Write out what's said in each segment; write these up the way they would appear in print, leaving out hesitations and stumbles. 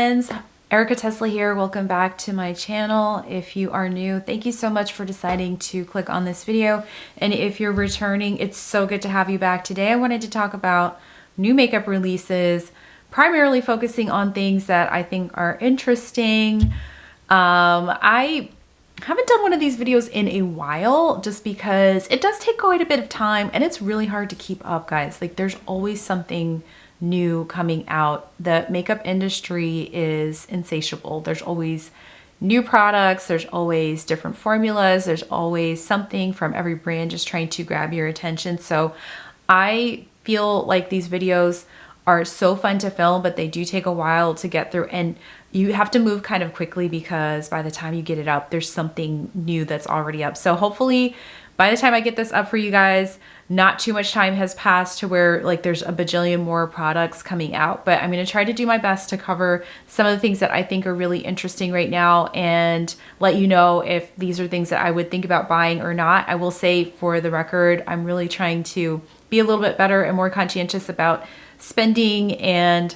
friends, ERIKATESLA here. Welcome back to my channel. If you are new, thank you so much for deciding to click on this video. And if you're returning, it's so good to have you back. Today I wanted to talk about new makeup releases, primarily focusing on things that I think are interesting. I haven't done one of these videos in a while just because it does take quite a bit of time and it's really hard to keep up, guys. Like, there's always something new coming out. The makeup industry is insatiable. There's always new products, there's always different formulas, there's always something from every brand just trying to grab your attention. So I feel like these videos are so fun to film, but they do take a while to get through, and you have to move kind of quickly because by the time you get it up, there's something new that's already up. So hopefully by the time I get this up for you guys, not too much time has passed to where like there's a bajillion more products coming out, but I'm going to try to do my best to cover some of the things that I think are really interesting right now and let you know if these are things that I would think about buying or not. I will say, for the record, I'm really trying to be a little bit better and more conscientious about spending, and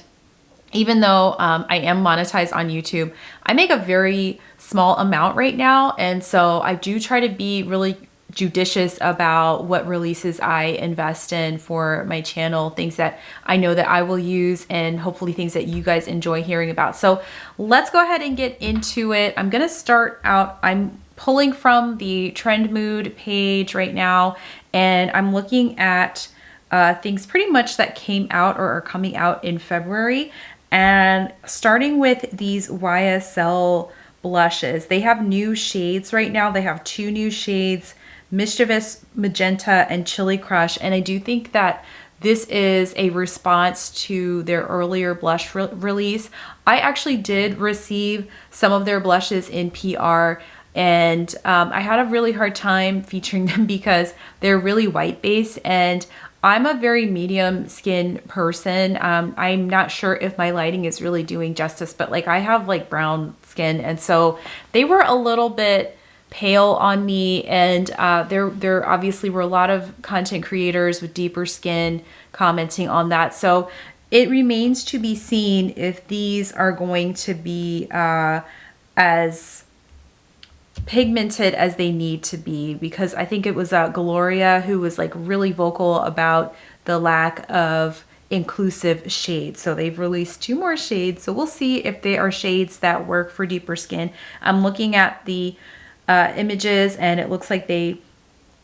even though I am monetized on YouTube, I make a very small amount right now, and so I do try to be really judicious about what releases I invest in for my channel, things that I know that I will use, and hopefully things that you guys enjoy hearing about. So let's go ahead and get into it. I'm gonna start out, I'm pulling from the Trend Mood page right now, and I'm looking at things pretty much that came out or are coming out in February, and starting with these YSL blushes. They have new shades right now. They have two new shades, Mischievous Magenta and Chili Crush, and I do think that this is a response to their earlier blush release. I actually did receive some of their blushes in PR, and I had a really hard time featuring them because they're really white based, and I'm a very medium skin person. I'm not sure if my lighting is really doing justice, but like I have like brown skin, and so they were a little bit pale on me, and there obviously were a lot of content creators with deeper skin commenting on that. So it remains to be seen if these are going to be as pigmented as they need to be, because I think it was Gloria who was like really vocal about the lack of inclusive shades. So they've released two more shades, so we'll see if they are shades that work for deeper skin. I'm looking at the images, and it looks like they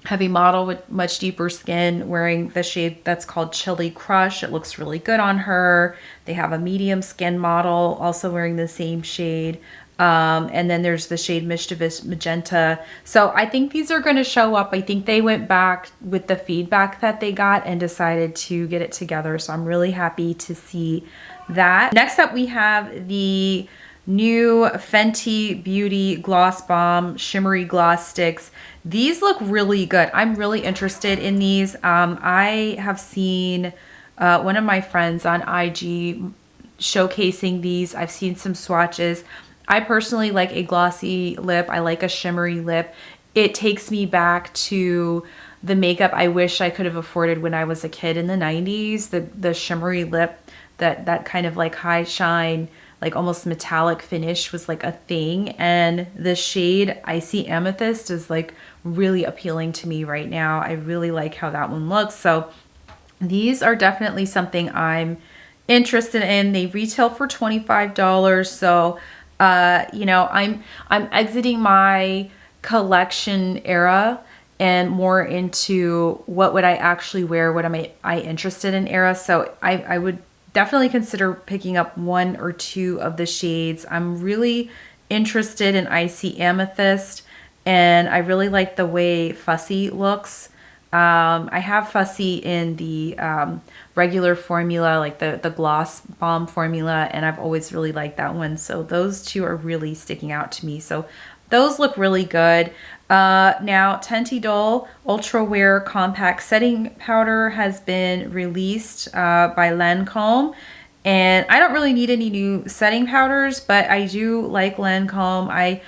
have a model with much deeper skin wearing the shade that's called Chili Crush. It looks really good on her. They have a medium skin model also wearing the same shade. And then there's the shade Mischievous Magenta. So I think these are going to show up. I think they went back with the feedback that they got and decided to get it together. So I'm really happy to see that. Next up, we have the new Fenty Beauty Gloss Bomb Shimmery Gloss Sticks. These look really good. I'm really interested in these. I have seen one of my friends on IG showcasing these. I've seen some swatches. I personally like a glossy lip. I like a shimmery lip. It takes me back to the makeup I wish I could have afforded when I was a kid in the 90s. The shimmery lip, that kind of like high shine, like almost metallic finish was like a thing. And the shade Icy Amethyst is like really appealing to me right now. I really like how that one looks. So these are definitely something I'm interested in. They retail for $25. So you know, I'm exiting my collection era and more into what would I actually wear, what am I interested in era. So I would definitely consider picking up one or two of the shades. I'm really interested in Icy Amethyst, and I really like the way Fussy looks. I have Fussy in the regular formula, like the Gloss Bomb formula, and I've always really liked that one. So those two are really sticking out to me. So those look really good. Now, Tenti Doll Ultra Wear Compact Setting Powder has been released by Lancome. And I don't really need any new setting powders, but I do like Lancome. I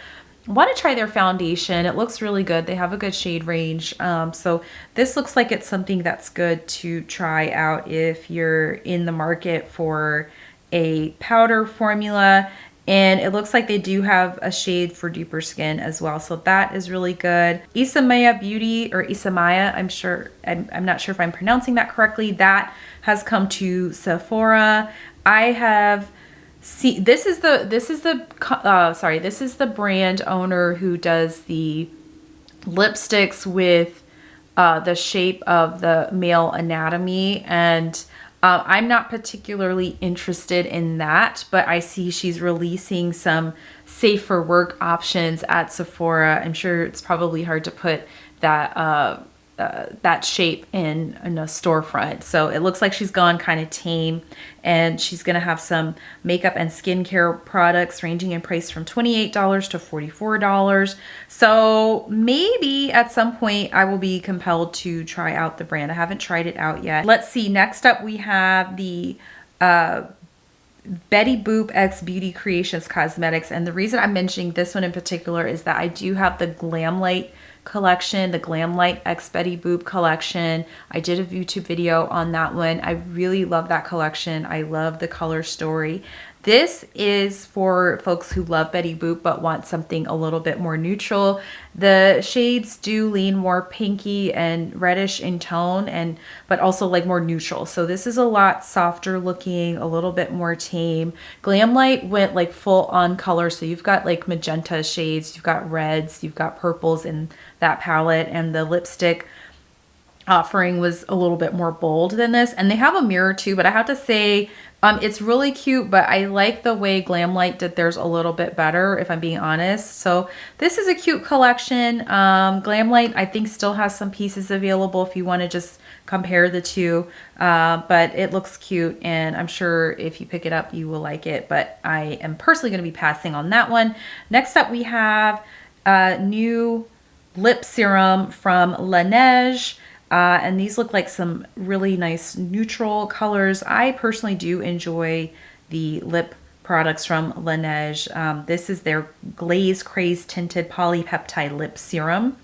want to try their foundation. It looks really good. They have a good shade range. So this looks like it's something that's good to try out if you're in the market for a powder formula, and it looks like they do have a shade for deeper skin as well. So that is really good. Isamaya Beauty, or Isamaya, I'm not sure if I'm pronouncing that correctly. That has come to Sephora. I have seen, this is the brand owner who does the lipsticks with the shape of the male anatomy, and I'm not particularly interested in that, but I see she's releasing some safe for work options at Sephora. I'm sure it's probably hard to put that that shape in a storefront. So it looks like she's gone kind of tame, and she's going to have some makeup and skincare products ranging in price from $28 to $44. So maybe at some point I will be compelled to try out the brand. I haven't tried it out yet. Let's see. Next up we have the Betty Boop X Beauty Creations Cosmetics. And the reason I'm mentioning this one in particular is that I do have the Glam Light collection, the Glam Light X Betty Boop collection. I did a YouTube video on that one. I really love that collection. I love the color story. This is for folks who love Betty Boop but want something a little bit more neutral. The shades do lean more pinky and reddish in tone, but also like more neutral. So this is a lot softer looking, a little bit more tame. Glam Light went like full on color. So you've got like magenta shades, you've got reds, you've got purples in that palette, and the lipstick offering was a little bit more bold than this. And they have a mirror too, but I have to say it's really cute, but I like the way Glam Light did theirs a little bit better, if I'm being honest. So this is a cute collection. Glam Light, I think, still has some pieces available if you want to just compare the two, but it looks cute, and I'm sure if you pick it up you will like it, but I am personally going to be passing on that one. Next up we have a new lip serum from Laneige. And these look like some really nice neutral colors. I personally do enjoy the lip products from Laneige. This is their Glaze Craze Tinted Polypeptide Lip Serum.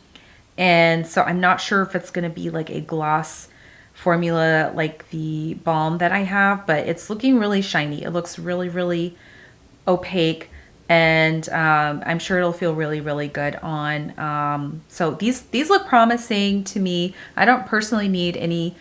And so I'm not sure if it's going to be like a gloss formula like the balm that I have, but it's looking really shiny. It looks really, really opaque. And I'm sure it'll feel really, really good on. So these look promising to me. I don't personally need any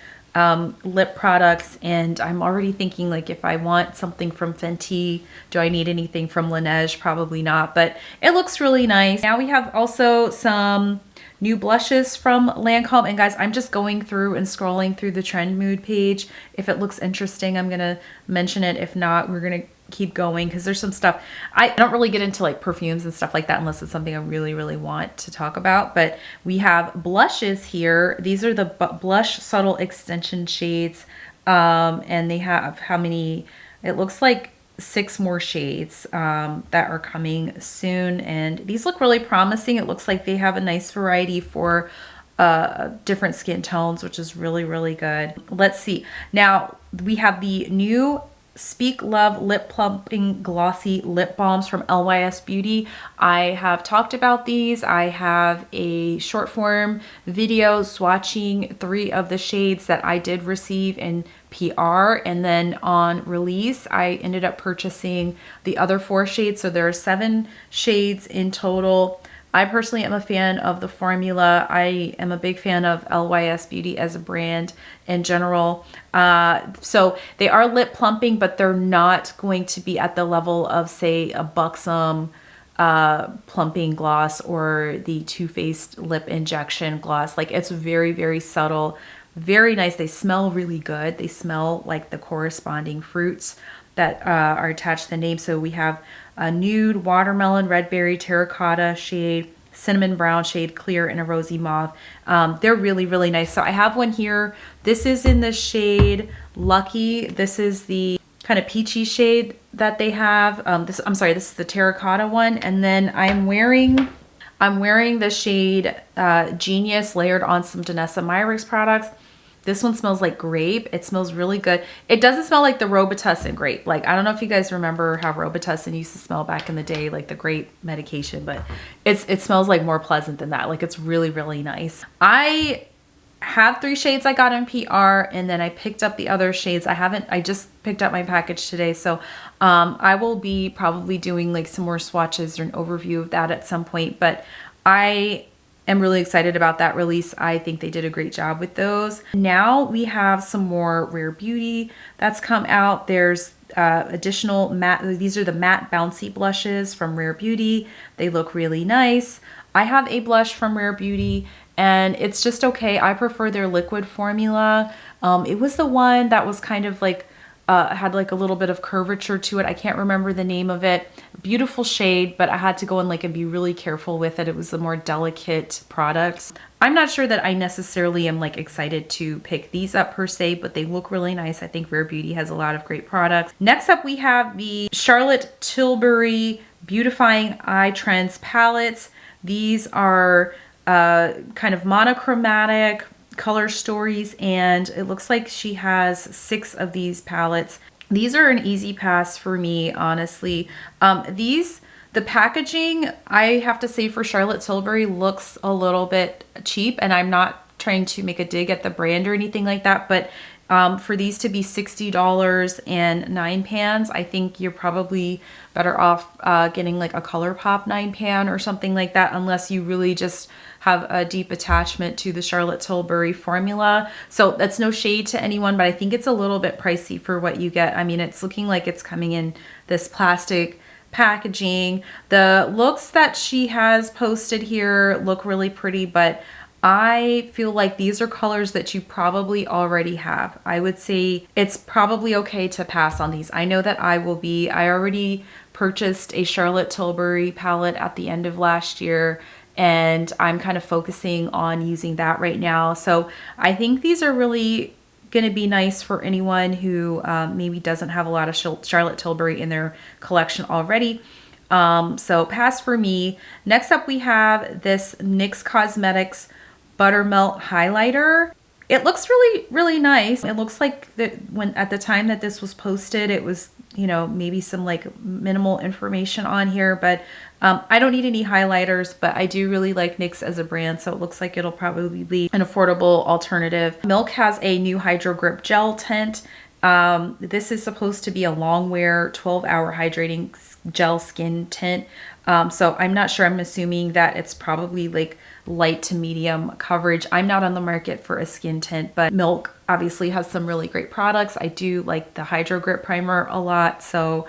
lip products, and I'm already thinking like if I want something from Fenty, do I need anything from Laneige? Probably not, but it looks really nice. Now we have also some new blushes from Lancome, and guys, I'm just going through and scrolling through the Trend Mood page. If it looks interesting, I'm gonna mention it. If not, we're gonna keep going because there's some stuff. I don't really get into like perfumes and stuff like that unless it's something I really, really want to talk about. But we have blushes here. These are the blush subtle extension shades, and they have how many? It looks like 6 more shades that are coming soon, and these look really promising. It looks like they have a nice variety for different skin tones, which is really, really good. Let's see. Now we have the new Speak Love Lip Plumping Glossy Lip Balms from LYS Beauty. I have talked about these. I have a short form video swatching 3 of the shades that I did receive in PR, and then on release I ended up purchasing the other 4 shades. So there are 7 shades in total. I personally am a fan of the formula. I am a big fan of LYS Beauty as a brand in general. So they are lip plumping, but they're not going to be at the level of, say, a Buxom plumping gloss or the Too Faced lip injection gloss. Like, it's very, very subtle, very nice. They smell really good. They smell like the corresponding fruits that are attached to the name. So we have a nude, watermelon, red berry, terracotta shade, cinnamon brown shade, clear, and a rosy mauve. They're really, really nice. So I have one here. This is in the shade Lucky. This is the kind of peachy shade that they have. This is the terracotta one. And then I'm wearing the shade Genius layered on some Danessa Myricks products. This one smells like grape. It smells really good. It doesn't smell like the Robitussin grape. Like, I don't know if you guys remember how Robitussin used to smell back in the day, like the grape medication, but it smells like more pleasant than that. Like, it's really, really nice. I have 3 shades I got in PR, and then I picked up the other shades. I just picked up my package today, so I will be probably doing like some more swatches or an overview of that at some point, but I am really excited about that release. I think they did a great job with those. Now we have some more Rare Beauty that's come out. There's additional matte, these are the matte bouncy blushes from Rare Beauty. They look really nice. I have a blush from Rare Beauty and it's just okay. I prefer their liquid formula. It was the one that was kind of like, had like a little bit of curvature to it. I can't remember the name of it. Beautiful shade, but I had to go in like and be really careful with it. It was a more delicate product. I'm not sure that I necessarily am like excited to pick these up per se, but they look really nice. I think Rare Beauty has a lot of great products. Next up, we have the Charlotte Tilbury Beautifying Eye Trends palettes. These are kind of monochromatic color stories, and it looks like she has 6 of these palettes. These are an easy pass for me, honestly. The packaging, I have to say, for Charlotte Tilbury looks a little bit cheap, and I'm not trying to make a dig at the brand or anything like that, but for these to be $60 and 9 pans, I think you're probably better off getting like a ColourPop 9 pan or something like that, unless you really just have a deep attachment to the Charlotte Tilbury formula. So that's no shade to anyone, but I think it's a little bit pricey for what you get. I mean, it's looking like it's coming in this plastic packaging. The looks that she has posted here look really pretty, but I feel like these are colors that you probably already have. I would say it's probably okay to pass on these. I know that I already purchased a Charlotte Tilbury palette at the end of last year, and I'm kind of focusing on using that right now. So I think these are really going to be nice for anyone who maybe doesn't have a lot of Charlotte Tilbury in their collection already. So pass for me. Next up, we have this NYX Cosmetics Buttermelt Highlighter. It looks really, really nice. It looks like that when at the time that this was posted, it was, you know, maybe some like minimal information on here, but I don't need any highlighters, but I do really like NYX as a brand, so it looks like it'll probably be an affordable alternative. Milk has a new Hydro Grip Gel Tint. This is supposed to be a long wear 12-hour hydrating gel skin tint. So I'm not sure. I'm assuming that it's probably like light to medium coverage. I'm not on the market for a skin tint, but Milk obviously has some really great products. I do like the Hydro Grip Primer a lot. So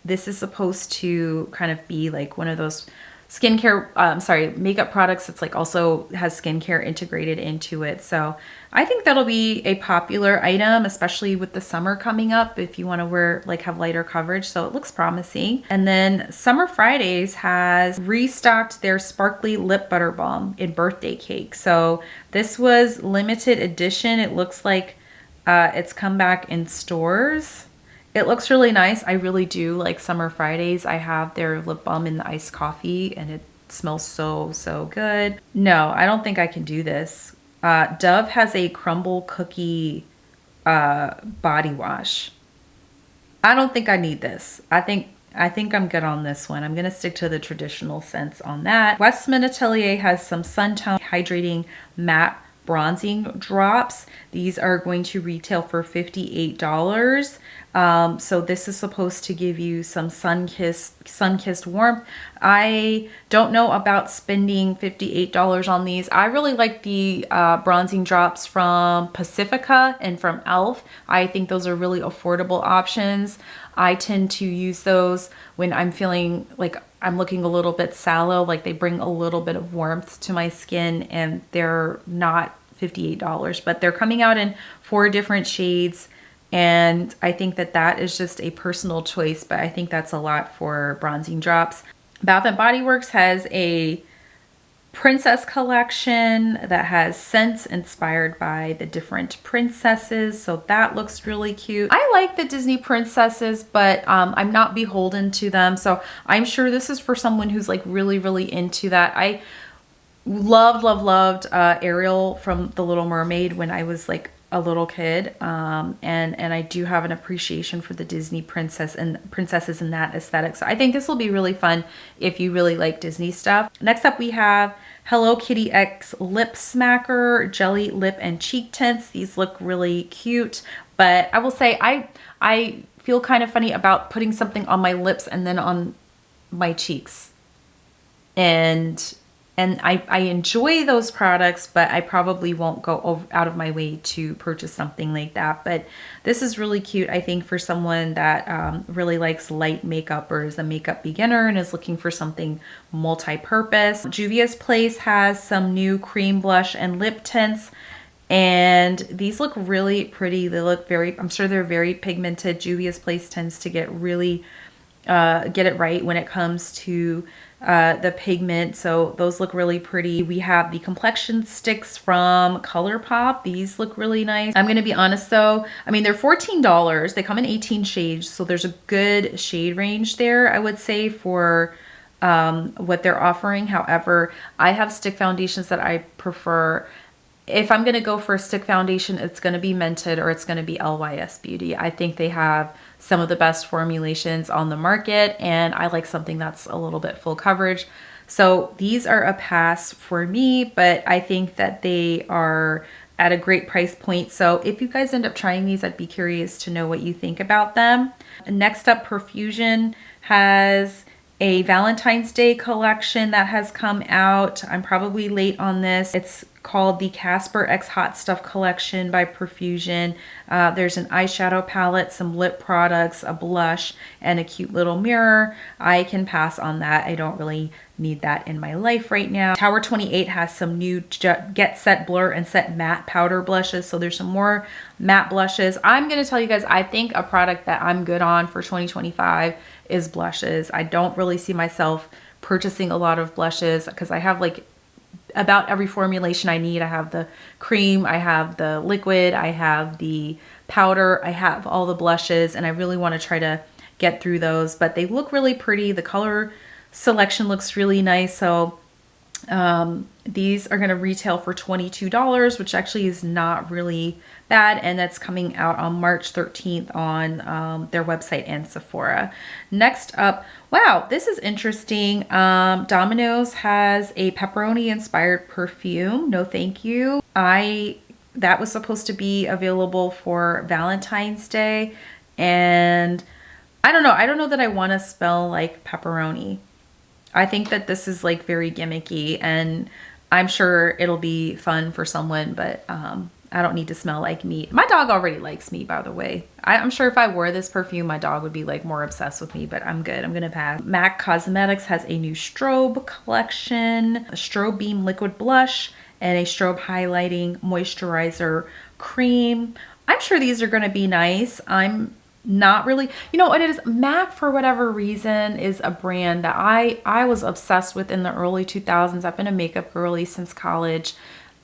this is supposed to kind of be like one of those skincare, makeup products that's like also has skincare integrated into it. So I think that'll be a popular item, especially with the summer coming up, if you want to wear, like, have lighter coverage. So it looks promising. And then Summer Fridays has restocked their sparkly lip butter balm in birthday cake. So this was limited edition. It looks like it's come back in stores. It looks really nice. I really do like Summer Fridays. I have their lip balm in the iced coffee and it smells so, so good. No, I don't think I can do this. Dove has a crumble cookie body wash. I don't think I need this. I think I'm good on this one. I'm going to stick to the traditional scents on that. Westman Atelier has some Suntone Hydrating Matte Bronzing Drops. These are going to retail for $58. So this is supposed to give you some sun-kissed warmth. I don't know about spending $58 on these. I really like the bronzing drops from Pacifica and from e.l.f. I think those are really affordable options. I tend to use those when I'm feeling like I'm looking a little bit sallow, like they bring a little bit of warmth to my skin, and they're not $58, but they're coming out in 4 different shades. And I think that that is just a personal choice, but I think that's a lot for bronzing drops. Bath & Body Works has a princess collection that has scents inspired by the different princesses. So that looks really cute. I like the Disney princesses, but I'm not beholden to them. So I'm sure this is for someone who's like really, really into that. I loved Ariel from The Little Mermaid when I was like a little kid, and I do have an appreciation for the Disney princesses in that aesthetic. So I think this will be really fun if you really like Disney stuff. Next up, we have Hello Kitty X Lip Smacker Jelly Lip and Cheek Tints. These look really cute, but I will say I feel kind of funny about putting something on my lips and then on my cheeks. And I enjoy those products, but I probably won't go out of my way to purchase something like that. But this is really cute, I think, for someone that really likes light makeup or is a makeup beginner and is looking for something multi-purpose. Juvia's Place has some new cream blush and lip tints, and these look really pretty. They look very, I'm sure they're very pigmented. Juvia's Place tends to get really get it right when it comes to the pigment, so those look really pretty. We have the complexion sticks from ColourPop. These look really nice. I'm gonna be honest though, I mean, they're $14. They come in 18 shades, so there's a good shade range there, I would say, for what they're offering. However, I have stick foundations that I prefer. If I'm gonna go for a stick foundation, it's gonna be Mented or it's gonna be LYS Beauty. I think they have some of the best formulations on the market, and I like something that's a little bit full coverage. So these are a pass for me, but I think that they are at a great price point. So if you guys end up trying these, I'd be curious to know what you think about them. Next up, Profusion has a Valentine's Day collection that has come out. I'm probably late on this. It's called the Casper X Hot Stuff collection by Profusion. There's an eyeshadow palette, some lip products, a blush, and a cute little mirror. I can pass on that. I don't really need that in my life right now. Tower 28 has some new Get Set Blur and Set Matte powder blushes, so there's some more matte blushes. I'm gonna tell you guys, I think a product that I'm good on for 2025 is blushes. I don't really see myself purchasing a lot of blushes because I have like about every formulation I need. I have the cream, I have the liquid, I have the powder, I have all the blushes, and I really want to try to get through those. But they look really pretty. The color selection looks really nice. So these are going to retail for $22, which actually is not really bad, and that's coming out on March 13th on their website and Sephora. Next up, wow, this is interesting. Domino's has a pepperoni inspired perfume. No thank you. That was supposed to be available for Valentine's Day, and I don't know that I want to smell like pepperoni. I think that this is like very gimmicky, and I'm sure it'll be fun for someone, but I don't need to smell like meat. My dog already likes me, by the way. I'm sure if I wore this perfume, my dog would be like more obsessed with me, but I'm good. I'm gonna pass. MAC Cosmetics has a new strobe collection, a strobe beam liquid blush, and a strobe highlighting moisturizer cream. I'm sure these are gonna be nice. I'm not really, you know what it is, MAC for whatever reason is a brand that I was obsessed with in the early 2000s. I've been a makeup girly since college.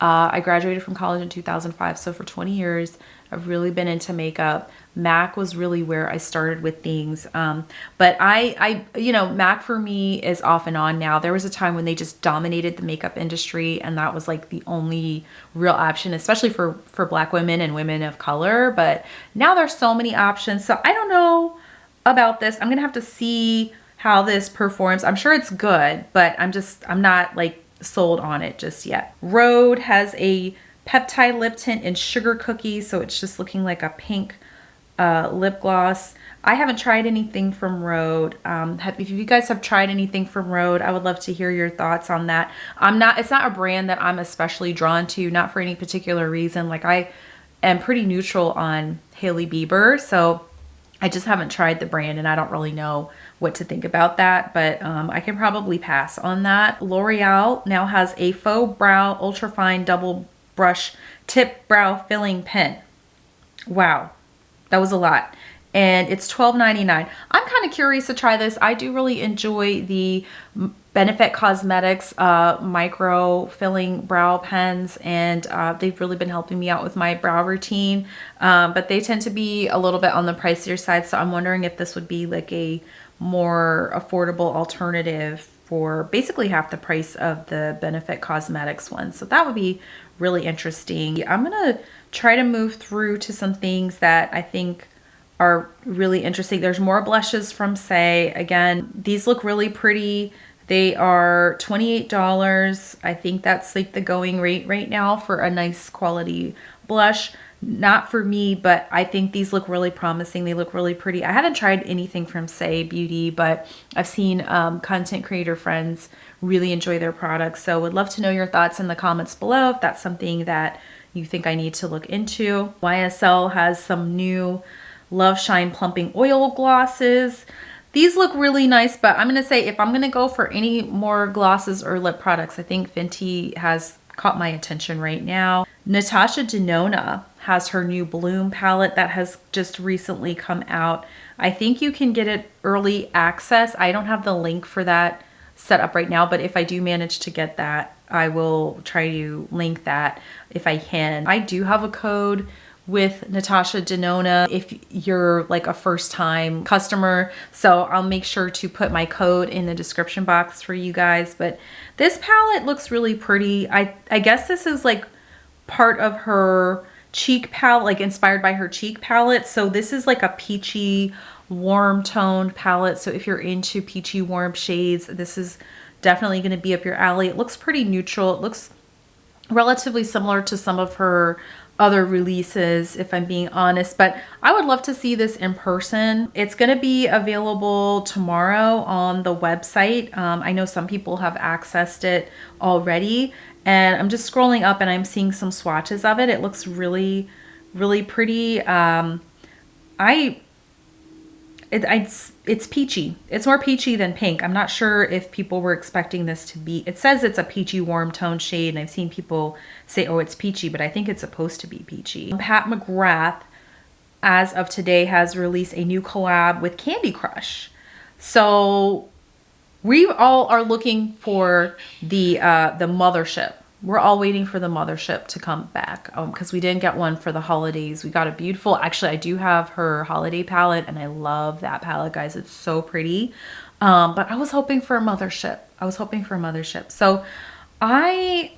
I graduated from college in 2005, so for 20 years I've really been into makeup. MAC was really where I started with things, but you know, MAC for me is off and on now. There was a time when they just dominated the makeup industry, and that was like the only real option, especially for Black women and women of color. But now there's so many options, so I don't know about this. I'm gonna have to see how this performs. I'm sure it's good, but I'm not like sold on it just yet. Rhode has a peptide lip tint in sugar cookies, so it's just looking like a pink lip gloss. I haven't tried anything from Rhode. If you guys have tried anything from Rhode, I would love to hear your thoughts on that. It's not a brand that I'm especially drawn to, not for any particular reason. Like, I am pretty neutral on Hailey Bieber, so I just haven't tried the brand, and I don't really know what to think about that, but I can probably pass on that. L'Oreal now has a faux brow ultrafine double brush tip brow filling pen. Wow, that was a lot. And it's $12.99. I'm kind of curious to try this. I do really enjoy the Benefit Cosmetics micro filling brow pens, and they've really been helping me out with my brow routine, but they tend to be a little bit on the pricier side, so I'm wondering if this would be like a more affordable alternative for basically half the price of the Benefit Cosmetics one. So that would be really interesting. I'm gonna try to move through to some things that I think are really interesting. There's more blushes from Say. Again, these look really pretty. They are $28. I think that's like the going rate right now for a nice quality blush. Not for me, but I think these look really promising. They look really pretty. I haven't tried anything from CXC Beauty, but I've seen content creator friends really enjoy their products. So would love to know your thoughts in the comments below if that's something that you think I need to look into. YSL has some new Love Shine Plumping Oil Glosses. These look really nice, but I'm going to say if I'm going to go for any more glosses or lip products, I think Fenty has caught my attention right now. Natasha Denona has her new Bloom palette that has just recently come out. I think you can get it early access. I don't have the link for that set up right now, but if I do manage to get that, I will try to link that if I can. I do have a code with Natasha Denona if you're like a first time customer, so I'll make sure to put my code in the description box for you guys. But this palette looks really pretty. I guess this is like part of her cheek palette, like inspired by her cheek palette. So this is like a peachy warm toned palette, so if you're into peachy warm shades, this is definitely going to be up your alley. It looks pretty neutral. It looks relatively similar to some of her other releases, if I'm being honest, but I would love to see this in person. It's going to be available tomorrow on the website. I know some people have accessed it already, and I'm just scrolling up and I'm seeing some swatches of it. It looks really, really pretty. It's peachy. It's more peachy than pink. I'm not sure if people were expecting this to be, it says it's a peachy warm tone shade, and I've seen people say, oh, it's peachy, but I think it's supposed to be peachy. Pat McGrath, as of today, has released a new collab with Candy Crush. So we all are looking for the mothership. We're all waiting for the mothership to come back because we didn't get one for the holidays. We got a beautiful, actually I do have her holiday palette and I love that palette, guys. It's so pretty. But I was hoping for a mothership. So I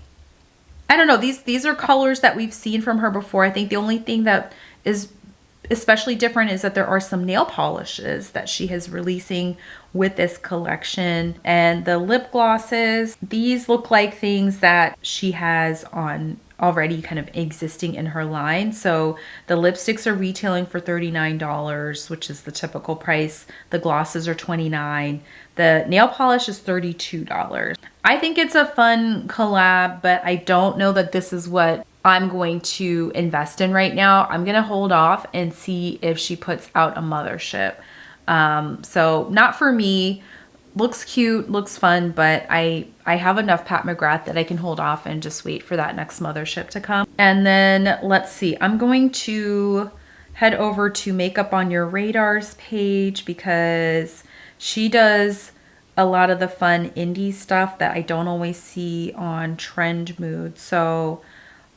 don't know. These are colors that we've seen from her before. I think the only thing that is especially different is that there are some nail polishes that she is releasing with this collection. And the lip glosses, these look like things that she has on already kind of existing in her line. So the lipsticks are retailing for $39, which is the typical price. The glosses are $29. The nail polish is $32. I think it's a fun collab, but I don't know that this is what I'm going to invest in right now. I'm going to hold off and see if she puts out a mothership. So not for me. Looks cute, looks fun, but I have enough Pat McGrath that I can hold off and just wait for that next mothership to come. And then let's see, I'm going to head over to Makeup on Your Radar's page because she does a lot of the fun indie stuff that I don't always see on Trend Mood. So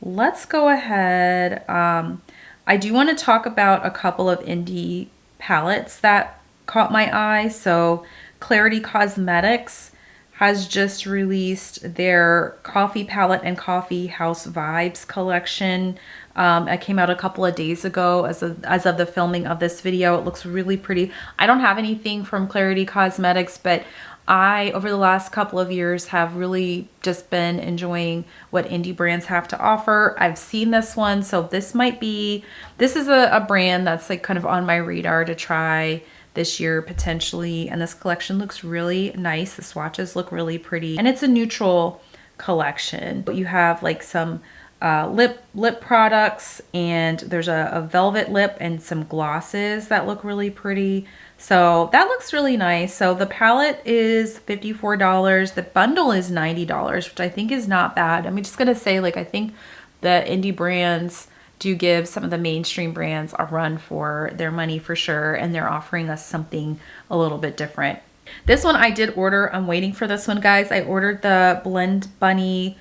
let's go ahead. I do want to talk about a couple of indie palettes that caught my eye. So Clarity Cosmetics has just released their Coffee Palette and Coffee House Vibes collection. It came out a couple of days ago as of the filming of this video. It looks really pretty. I don't have anything from Clarity Cosmetics, but I, over the last couple of years, have really just been enjoying what indie brands have to offer. I've seen this one, so this is a brand that's like kind of on my radar to try this year potentially, and this collection looks really nice. The swatches look really pretty, and it's a neutral collection. But you have like some lip products, and there's a velvet lip and some glosses that look really pretty. So that looks really nice. So the palette is $54. The bundle is $90, which I think is not bad. I'm just gonna say, like, I think the indie brands do give some of the mainstream brands a run for their money for sure, and they're offering us something a little bit different. This one I did order. I'm waiting for this one, guys. I ordered the Blend Bunny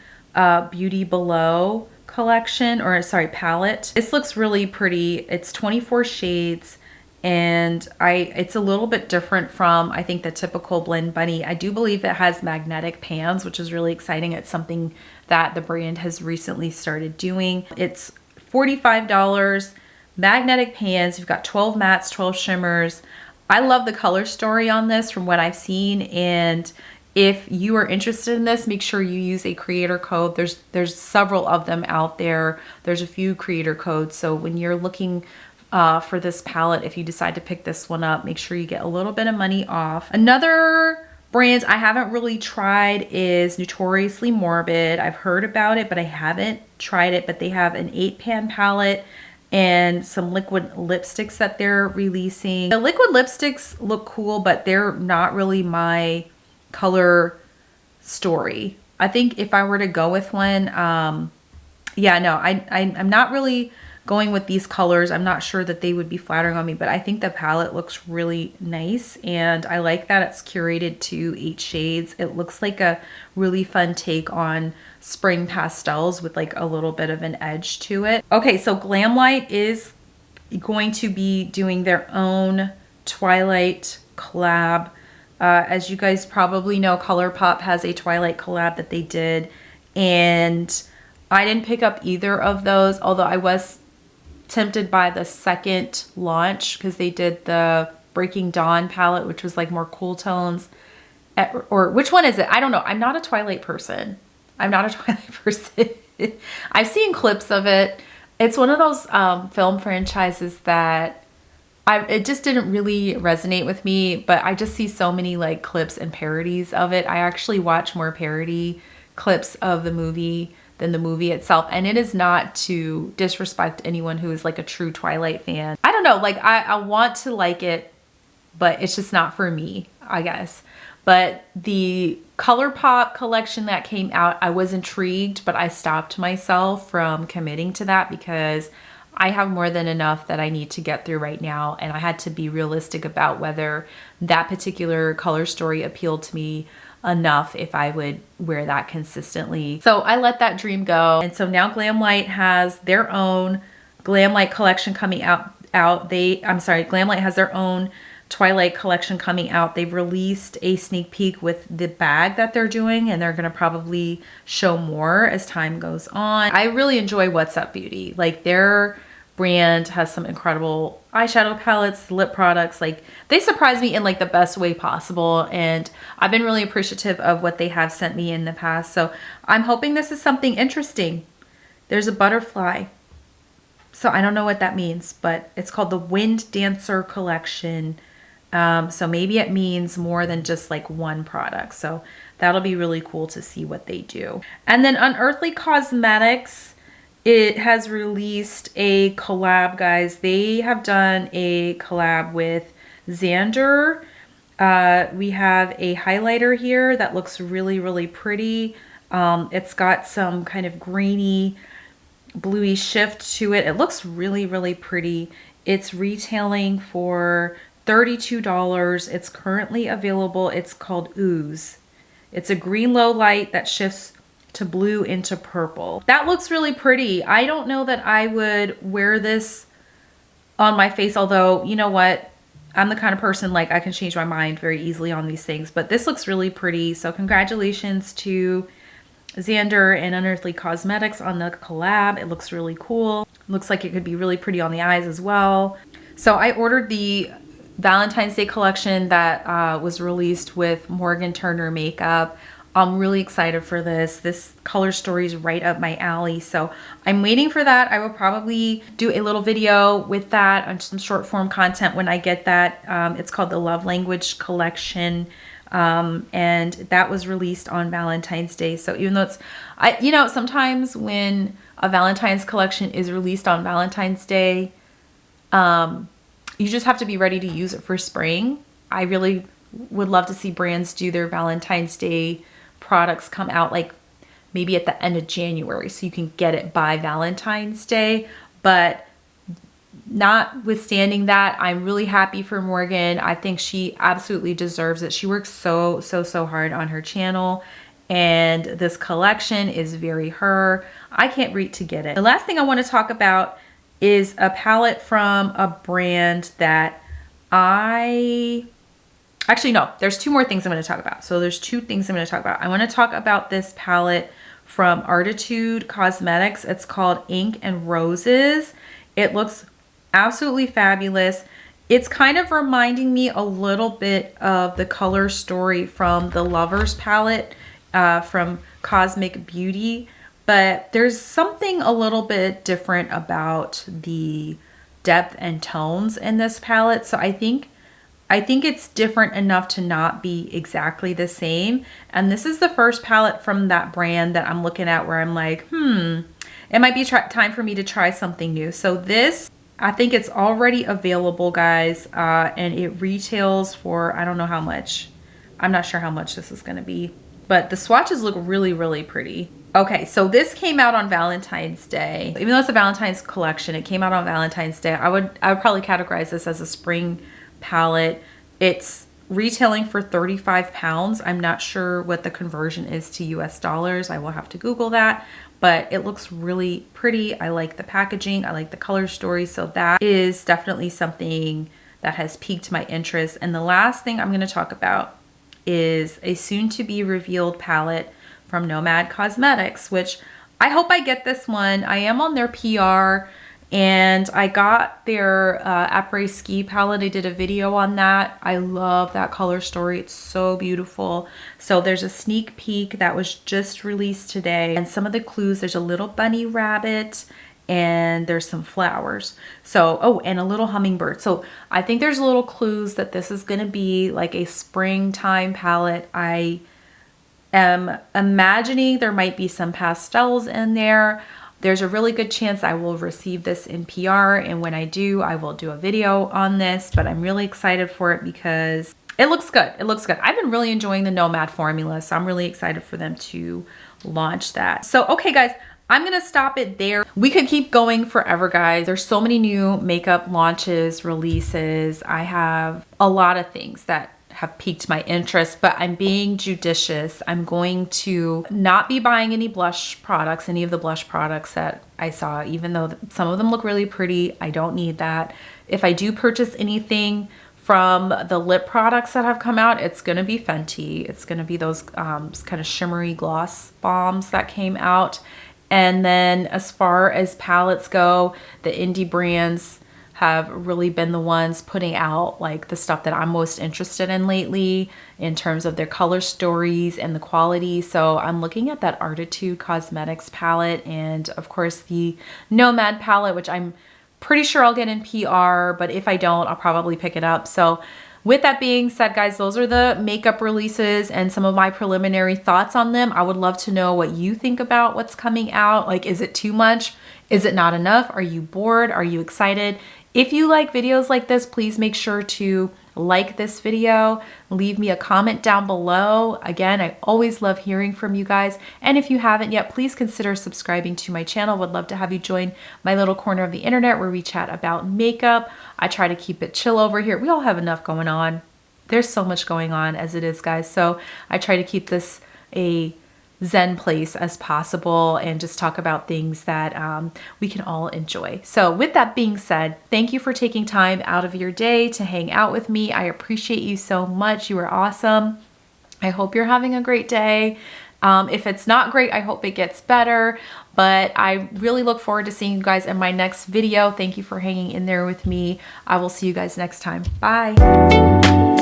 Beauty Below collection, or sorry, palette. This looks really pretty. It's 24 shades, and it's a little bit different from, I think, the typical Blend Bunny. I do believe it has magnetic pans, which is really exciting. It's something that the brand has recently started doing. It's $45, magnetic pans. You've got 12 mattes, 12 shimmers. I love the color story on this from what I've seen, and If you are interested in this, make sure you use a creator code. There's several of them out there. There's a few creator codes. So when you're looking for this palette, if you decide to pick this one up, make sure you get a little bit of money off. Another brand I haven't really tried is Notoriously Morbid. I've heard about it, but I haven't tried it. But they have an 8-pan palette and some liquid lipsticks that they're releasing. The liquid lipsticks look cool, but they're not really my color story. I think if I were to go with one, yeah, no, I'm not really going with these colors. I'm not sure that they would be flattering on me, but I think the palette looks really nice, and I like that it's curated to 8 shades. It looks like a really fun take on spring pastels with like a little bit of an edge to it. Okay, so Glamlight is going to be doing their own Twilight collab. As you guys probably know, ColourPop has a Twilight collab that they did, and I didn't pick up either of those, although I was tempted by the second launch because they did the Breaking Dawn palette, which was like more cool tones. Or which one is it? I don't know. I'm not a Twilight person. I'm not a Twilight person. I've seen clips of it. It's one of those film franchises that it just didn't really resonate with me, but I just see so many like clips and parodies of it. I actually watch more parody clips of the movie than the movie itself, and it is not to disrespect anyone who is like a true Twilight fan. I don't know, like I want to like it, but it's just not for me, I guess. But the ColourPop collection that came out, I was intrigued, but I stopped myself from committing to that because I have more than enough that I need to get through right now, and I had to be realistic about whether that particular color story appealed to me enough if I would wear that consistently. So I let that dream go. And so now Glamlight has their own Glamlight collection coming out. Glamlight has their own Twilight collection coming out. They've released a sneak peek with the bag that they're doing, and they're going to probably show more as time goes on. I really enjoy What's Up Beauty. Like, their brand has some incredible eyeshadow palettes, lip products. Like, they surprise me in like the best way possible, and I've been really appreciative of what they have sent me in the past. So I'm hoping this is something interesting. There's a butterfly, so I don't know what that means, but it's called the Wind Dancer collection. So maybe it means more than just like one product. So that'll be really cool to see what they do. And then Unearthly Cosmetics, it has released a collab, guys. They have done a collab with Xander. We have a highlighter here that looks really, really pretty. It's got some kind of grainy, bluey shift to it. It looks really, really pretty. It's retailing for $32. It's currently available. It's called Ooze. It's a green low light that shifts to blue into purple. That looks really pretty. I don't know that I would wear this on my face, although, you know what? I'm the kind of person, like, I can change my mind very easily on these things, but this looks really pretty. So congratulations to Xander and Unearthly Cosmetics on the collab. It looks really cool. Looks like it could be really pretty on the eyes as well. So I ordered the Valentine's Day collection that was released with Morgan Turner makeup. I'm really excited for this. This color story is right up my alley. So I'm waiting for that. I will probably do a little video with that on some short form content when I get that. It's called the Love Language collection. And that was released on Valentine's Day. So even though it's, you know, sometimes when a Valentine's collection is released on Valentine's Day, you just have to be ready to use it for spring. I really would love to see brands do their Valentine's Day products come out like maybe at the end of January so you can get it by Valentine's Day. But notwithstanding that, I'm really happy for Morgan. I think she absolutely deserves it. She works so hard on her channel, and this collection is very her. I can't wait to get it. The last thing I want to talk about is a palette from a brand that actually, no, there's two more things I'm going to talk about. So there's two things I'm going to talk about. I want to talk about this palette from Adept Cosmetics. It's called Ink and Roses. It looks absolutely fabulous. It's kind of reminding me a little bit of the color story from the Lovers palette from Cosmic Beauty, but there's something a little bit different about the depth and tones in this palette. So I think it's different enough to not be exactly the same. And this is the first palette from that brand that I'm looking at where I'm like, it might be time for me to try something new. So this, I think it's already available, guys, and it retails for, I don't know how much. I'm not sure how much this is going to be, but the swatches look really, really pretty. Okay, so this came out on Valentine's Day. Even though it's a Valentine's collection, it came out on Valentine's Day. I would probably categorize this as a spring palette. It's retailing for 35 pounds. I'm not sure what the conversion is to US dollars. I will have to Google that, but it looks really pretty. I like the packaging. I like the color story. So that is definitely something that has piqued my interest. And the last thing I'm going to talk about is a soon to be revealed palette from Nomad Cosmetics, which I hope I get this one. I am on their PR, and I got their après ski palette. I did a video on that. I love that color story. It's so beautiful. So there's a sneak peek that was just released today, and some of the clues, there's a little bunny rabbit and there's some flowers. So, oh, and a little hummingbird. So I think there's little clues that this is gonna be like a springtime palette. I am imagining there might be some pastels in there. There's a really good chance I will receive this in PR, and when I do, I will do a video on this, but I'm really excited for it because it looks good. It looks good. I've been really enjoying the Nomad formula, so I'm really excited for them to launch that. So, okay, guys, I'm gonna stop it there. We could keep going forever, guys. There's so many new makeup launches, releases. I have a lot of things that have piqued my interest, but I'm being judicious. I'm going to not be buying any blush products, any of the blush products that I saw, even though some of them look really pretty. I don't need that. If I do purchase anything from the lip products that have come out, it's gonna be Fenty. It's gonna be those kind of shimmery gloss bombs that came out. And then as far as palettes go, the indie brands have really been the ones putting out like the stuff that I'm most interested in lately in terms of their color stories and the quality. So I'm looking at that Adept Cosmetics palette, and of course the Nomad palette, which I'm pretty sure I'll get in PR, but if I don't, I'll probably pick it up. So with that being said, guys, those are the makeup releases and some of my preliminary thoughts on them. I would love to know what you think about what's coming out. Like, is it too much? Is it not enough? Are you bored? Are you excited? If you like videos like this, please make sure to like this video, leave me a comment down below. Again, I always love hearing from you guys. And if you haven't yet, please consider subscribing to my channel. Would love to have you join my little corner of the internet where we chat about makeup. I try to keep it chill over here. We all have enough going on. There's so much going on as it is, guys. So I try to keep this a zen place as possible and just talk about things that we can all enjoy. So with that being said, thank you for taking time out of your day to hang out with me. I appreciate you so much. You are awesome. I hope you're having a great day. If it's not great, I hope it gets better, but I really look forward to seeing you guys in my next video. Thank you for hanging in there with me. I will see you guys next time. Bye.